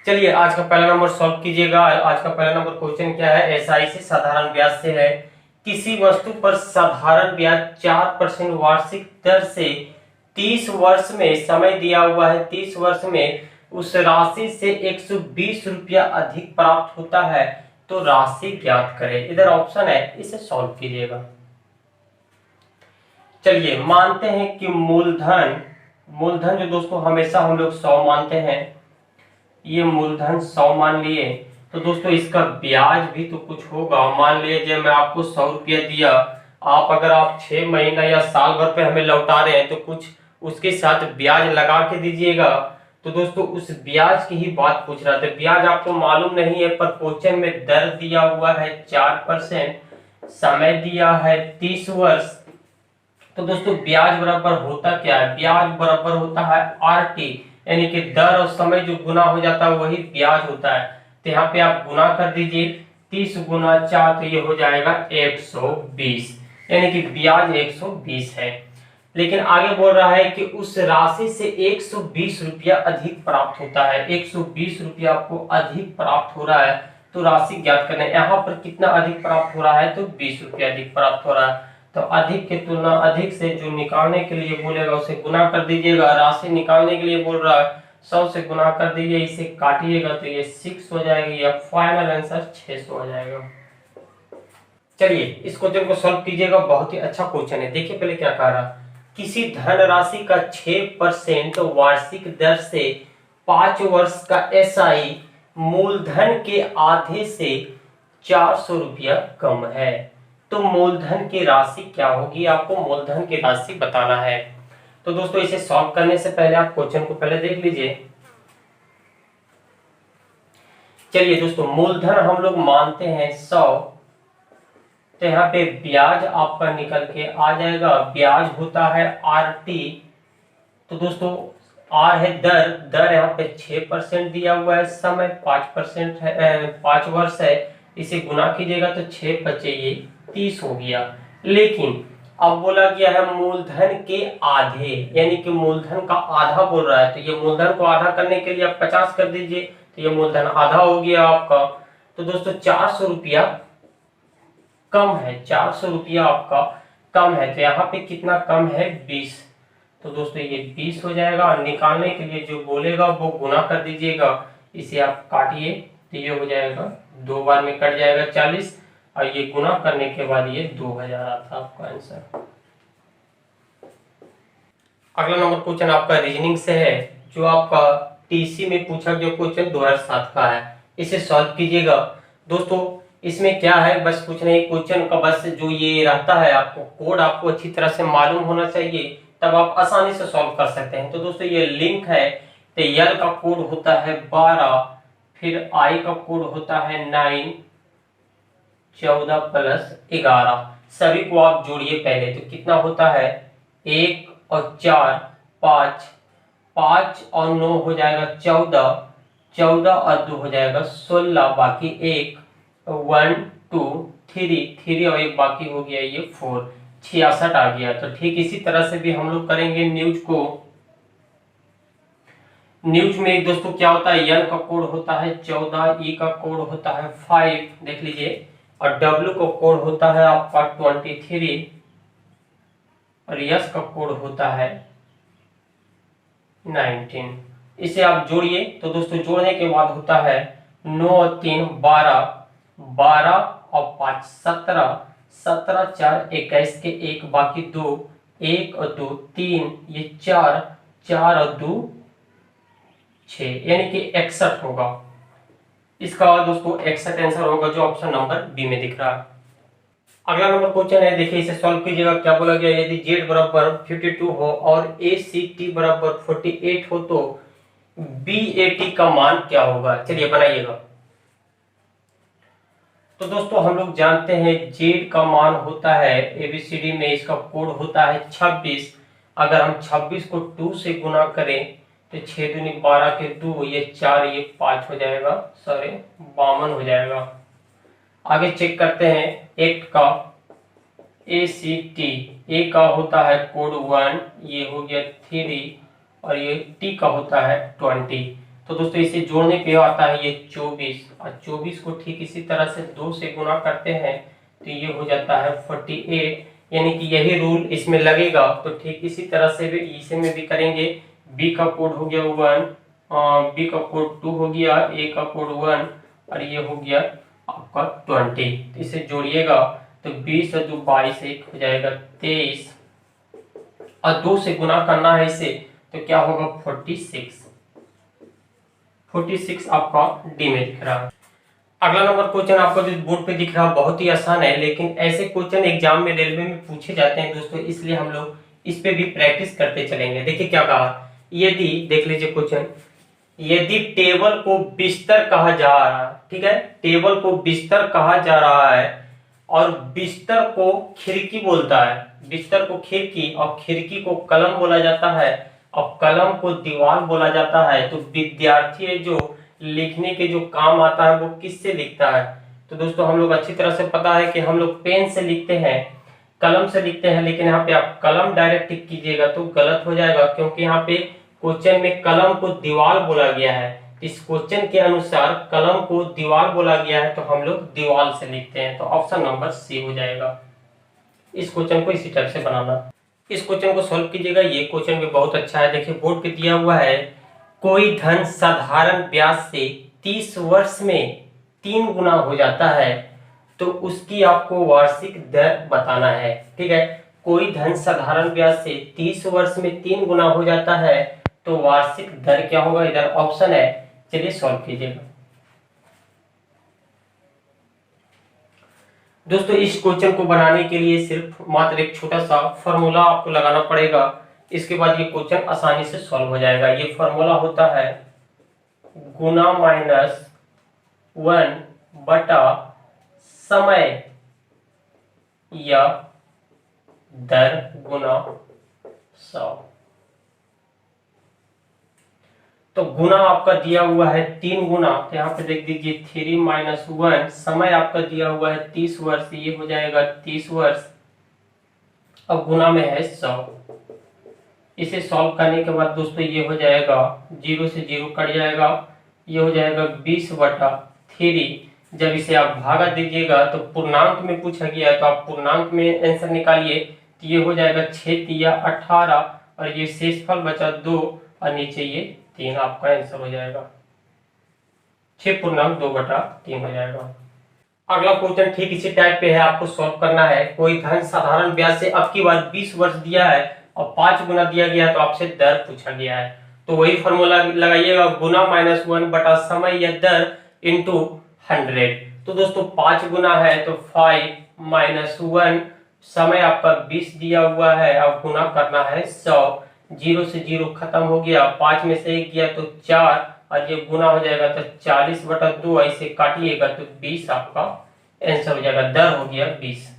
चलिए आज का पहला नंबर सॉल्व कीजिएगा। आज का पहला नंबर क्वेश्चन क्या है? एसआई से साधारण ब्याज से है। किसी वस्तु पर साधारण ब्याज 4% वार्षिक दर से 30 वर्ष में समय दिया हुआ है। 30 वर्ष में उस राशि से 120 रुपया अधिक प्राप्त होता है तो राशि ज्ञात करें। इधर ऑप्शन है, इसे सॉल्व कीजिएगा। चलिए मानते हैं कि मूलधन मूलधन जो दोस्तों हमेशा हम लोग 100 मानते हैं, ये मूलधन 100 मान लिए। तो दोस्तों इसका ब्याज भी तो कुछ होगा। मान लीजिए मैं आपको 100 रुपया दिया, अगर आप 6 महीना या साल भर पे हमें लौटा रहे हैं तो कुछ उसके साथ ब्याज लगा के दीजिएगा। तो दोस्तों उस ब्याज की ही बात पूछ रहा था। ब्याज आपको मालूम नहीं है, पर क्वेश्चन में दर दिया हुआ है 4%, समय दिया है 30 वर्ष। तो दोस्तों ब्याज बराबर होता क्या है? ब्याज बराबर होता है आरटी, यानी कि दर और समय जो गुना हो जाता है वही ब्याज होता है। तो यहाँ पे आप गुना कर दीजिए, 30 गुना 4 तो ये हो जाएगा 120, यानी कि ब्याज 120 है। लेकिन आगे बोल रहा है कि उस राशि से 120 रुपया अधिक प्राप्त होता है। 120 रुपया आपको अधिक प्राप्त हो रहा है तो राशि ज्ञात करना है। यहाँ पर कितना अधिक प्राप्त हो रहा है? तो 20 रुपया अधिक प्राप्त हो रहा है। तो अधिक की तुलना अधिक से जो निकालने के लिए बोलेगा उसे गुना कर दीजिएगा। राशि निकालने के लिए बोल रहा है 100 से गुना कर दीजिए, इसे काटिएगा तो ये 6 हो जाएगी या फाइनल आंसर 600 हो जाएगा। चलिए इस क्वेश्चन को सॉल्व कीजिएगा, बहुत ही अच्छा क्वेश्चन है। देखिए पहले क्या कह रहा, किसी धन राशि का 6% वार्षिक दर से 5 वर्ष का एसआई मूलधन के आधे से 400 रुपया कम है, तो मूलधन की राशि क्या होगी? आपको मूलधन की राशि बताना है। तो दोस्तों इसे सॉल्व करने से पहले आप क्वेश्चन को पहले देख लीजिए। चलिए दोस्तों मूलधन हम लोग मानते हैं 100, तो यहाँ पे ब्याज आपका निकल के आ जाएगा। ब्याज होता है आरटी। तो दोस्तों आर है दर, दर यहाँ पे 6% दिया हुआ है, समय 5% है, 5 वर्ष है। इसे गुना कीजिएगा तो 6 बचे ये 30 हो गया। लेकिन अब बोला गया है मूलधन के आधे, यानी कि मूलधन का आधा बोल रहा है। तो ये मूलधन को आधा करने के लिए आप 50 कर दीजिए, तो ये मूलधन आधा हो गया आपका। तो दोस्तों 400 रुपया कम है, 400 रुपया आपका कम है। तो यहाँ पे कितना कम है? 20। तो दोस्तों ये 20 हो जाएगा। और निकालने के लिए जो बोलेगा वो गुना कर दीजिएगा, इसे आप काटिए तो ये हो जाएगा, 2 बार में कट जाएगा 40, और ये गुना करने के बाद ये 2000 आता आपका आंसर। अगला नंबर क्वेश्चन आपका रीजनिंग से है, जो आपका टीसी में पूछा जो क्वेश्चन 2007 का है। इसे सॉल्व कीजिएगा। दोस्तों इसमें क्या है, बस कुछ नहीं, क्वेश्चन का बस जो ये रहता है, आपको कोड आपको अच्छी तरह से मालूम होना चाहिए, तब आप आसानी से सॉल्व कर सकते हैं। तो दोस्तों ये लिंक है, तो एल का कोड होता है 12, फिर आई का कोड होता है 9, 14 प्लस 11। सभी को आप जोड़िए पहले, तो कितना होता है? 1 और 4 5, 5 और 9 हो जाएगा 14, 14 और 2 हो जाएगा 16, बाकी 1, 1 2 3 और 1 बाकी हो गया ये 4, 66 आ गया। तो ठीक इसी तरह से भी हम लोग करेंगे न्यूज को। न्यूज में दोस्तों क्या होता है, एन का कोड होता है 14, ई का कोड होता है 5, देख लीजिए, और डब्ल्यू का कोड होता है आपका 23, और यस का कोड होता है 19। इसे आप जोड़िए। तो दोस्तों जोड़ने के बाद होता है 9 और 3 12, 12 और 5 17, 17 4 21 के 1 बाकी 2, 1 और 2 3, ये 4, 4 और 2 6, यानी कि 61 होगा। इसका दोस्तों 61 आंसर होगा, जो ऑप्शन नंबर बी में दिख रहा है। अगला नंबर क्वेश्चन है, देखिए इसे सॉल्व कीजिएगा। क्या बोला गया, यदि z बराबर 52 हो और ACT बराबर 48 हो तो BAT का मान क्या होगा? चलिए बनाइएगा। तो दोस्तों हम लोग जानते हैं z का मान होता है, ABCD में इसका कोड होता है 26। अगर हम 26 को 2 से गुना करें तो 6 दूनी 12 के 2, ये 4, ये 5 हो जाएगा, सॉरी 52 हो जाएगा। आगे चेक करते हैं एक्ट का, ACT, ए का होता है कोड 1, ये हो गया 3, और ये टी का होता है 20। तो दोस्तों इसे जोड़ने पे आता है ये 24, और 24 को ठीक इसी तरह से 2 से गुना करते हैं तो ये हो जाता है 48, यानी कि यही रूल इसमें लगेगा। तो ठीक इसी तरह से भी इसे में भी करेंगे। बी का कोड हो गया 1, बी का कोड 2 हो गया, ए का कोड 1, और ये हो गया आपका 20। तो इसे जोड़िएगा तो 20 और 2 22, एक हो जाएगा 23, और 2 से गुना करना है इसे तो क्या होगा 46 आपका डी में दिख रहा है। अगला नंबर क्वेश्चन आपको जो बोर्ड पे दिख रहा है बहुत ही आसान है, लेकिन ऐसे क्वेश्चन एग्जाम में रेलवे में पूछे जाते हैं दोस्तों, इसलिए हम लोग इस पे भी प्रैक्टिस करते चलेंगे। देखिए क्या कहा, यदि देख लीजिए क्वेश्चन, यदि टेबल को बिस्तर कहा जा रहा है, ठीक है, टेबल को बिस्तर कहा जा रहा है और बिस्तर को खिड़की बोलता है, बिस्तर को खिड़की और खिड़की को कलम बोला जाता है और कलम को दीवार बोला जाता है, तो विद्यार्थी जो लिखने के जो काम आता है वो किससे लिखता है? तो दोस्तों हम लोग अच्छी तरह से पता है कि हम लोग पेन से लिखते हैं, कलम से लिखते हैं, लेकिन यहाँ पे आप कलम डायरेक्ट टिक कीजिएगा तो गलत हो जाएगा, क्योंकि यहाँ पे क्वेश्चन में कलम को दीवार बोला गया है। इस क्वेश्चन के अनुसार कलम को दीवार बोला गया है तो हम लोग दीवार से लिखते हैं, तो ऑप्शन नंबर सी हो जाएगा। इस क्वेश्चन को इसी टाइप से बनाना। इस क्वेश्चन को सॉल्व कीजिएगा, ये क्वेश्चन भी बहुत अच्छा है। देखिए बोर्ड पे दिया हुआ है, कोई धन साधारण ब्याज से 30 वर्ष में 3 गुना हो जाता है तो उसकी आपको वार्षिक दर बताना है। ठीक है, कोई धन साधारण ब्याज से 30 वर्ष में 3 गुना हो जाता है तो वार्षिक दर क्या होगा? इधर ऑप्शन है, चलिए सॉल्व कीजिएगा। दोस्तों इस क्वेश्चन को बनाने के लिए सिर्फ मात्र एक छोटा सा फॉर्मूला आपको लगाना पड़ेगा, इसके बाद ये क्वेश्चन आसानी से सॉल्व हो जाएगा। ये फॉर्मूला होता है गुना माइनस 1 बटा समय या दर गुना 100। तो गुना आपका दिया हुआ है 3 गुना, तो यहाँ पे देख दीजिए 3 माइनस 1, समय आपका दिया हुआ है 30 वर्ष, ये हो जाएगा 30 वर्ष, अब गुना में है 100। इसे सॉल्व करने के बाद दोस्तों ये हो जाएगा 0 से 0 कट जाएगा, ये हो जाएगा 20 बटा 3। जब इसे आप भागा दीजिएगा तो पूर्णांक में पूछा गया है तो आप पूर्णांक में आंसर निकालिए, तो ये हो जाएगा 6 या 18, और ये शेषफल बचा 2 और नीचे ये 3, आपका आंसर हो जाएगा 6 पूर्णांक 2 बटा 3 हो जाएगा। अगला क्वेश्चन ठीक इसी टाइप पे है, आपको सॉल्व करना है। कोई धन साधारण ब्याज से अब की बार 20 वर्ष दिया है और 5 गुना दिया गया है तो आपसे दर पूछा गया है, तो वही फॉर्मूला लगाइएगा, गुना माइनस 1 बटा समय या दर इंटू 100। तो दोस्तों 5 गुना है तो 5 माइनस 1, समय आपका 20 दिया हुआ है, अब गुना करना है 100। 0 से 0 खत्म हो गया, 5 में से 1 गया तो 4, और ये गुना हो जाएगा तो 40 बटा 2, ऐसे काटिएगा तो 20 आपका आंसर हो जाएगा, दर हो गया 20।